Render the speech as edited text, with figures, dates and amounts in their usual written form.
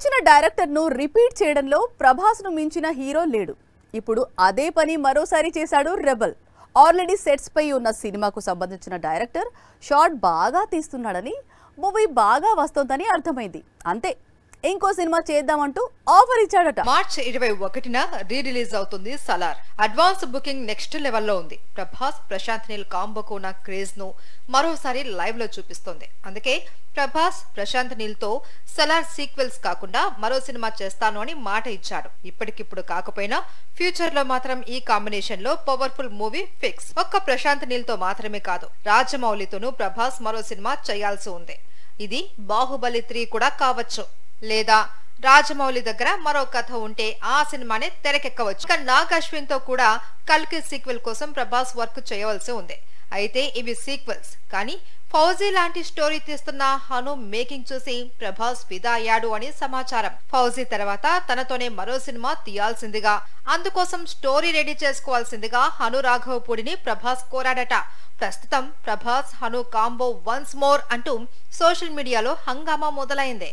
ఇచ్చిన డైరెక్టర్ ను రిపీట్ చేయడంలో ప్రభాస్ ను మించిన హీరో లేడు. ఇప్పుడు అదే పని మరోసారి చేశాడు రెబల్. ఆల్రెడీ సెట్స్ పై ఉన్న సినిమాకు సంబంధించిన డైరెక్టర్ షాట్ బాగా తీస్తున్నాడని, మూవీ బాగా వస్తోందని అర్థమైంది. అంతే, ఇంకో సినిమా చేద్దామంటూ ఆఫర్ ఇచ్చాడట. మార్చ్ 21న రీ రిలీజ్ అవుతుంది సలార్. అడ్వాన్స్ బుకింగ్ నెక్స్ట్ లెవెల్లో ఉంది. ప్రభాస్ ప్రశాంత్ నీల్ కాంబోకు ఉన్న క్రేజ్ ను మరోసారి లైవ్ లో చూపిస్తోంది. అందుకే ప్రభాస్ ప్రశాంత్ నీల్ తో సలార్ సీక్వెల్స్ కాకుండా మరో సినిమా చేస్తాను అని మాట ఇచ్చాడు. ఇప్పటికిప్పుడు కాకపోయినా ఫ్యూచర్ లో మాత్రం ఈ కాంబినేషన్ లో పవర్ఫుల్ మూవీ ఫిక్స్. ఒక్క ప్రశాంత్ నీల్ తో మాత్రమే కాదు, రాజమౌళితోనూ ప్రభాస్ మరో సినిమా చేయాల్సి ఉంది. ఇది బాహుబలి 3 కూడా కావచ్చు, లేదా రాజమౌళి దగ్గర మరో కథ ఉంటే ఆ సినిమానే తెరకెక్కవచ్చు. ఇక నాగ్ అశ్విన్ తో కూడా కల్కి సీక్వెల్ కోసం ప్రభాస్ వర్క్ చేయవలసి ఉంది. అయితే ఇవి సీక్వెల్స్, కానీ ఫౌజీ లాంటి స్టోరీ తీస్తున్న హను మేకింగ్ చూసి ప్రభాస్ ఫిదా అయ్యాడు అని సమాచారం. ఫౌజీ తర్వాత తనతోనే మరో సినిమా తీయాల్సిందిగా, అందుకోసం స్టోరీ రెడీ చేసుకోవాల్సిందిగా హను రాఘవపూడిని ప్రభాస్ కోరాడట. ప్రస్తుతం Prabhas Hanu combo once more అంటూ సోషల్ మీడియాలో హంగామా మొదలైంది.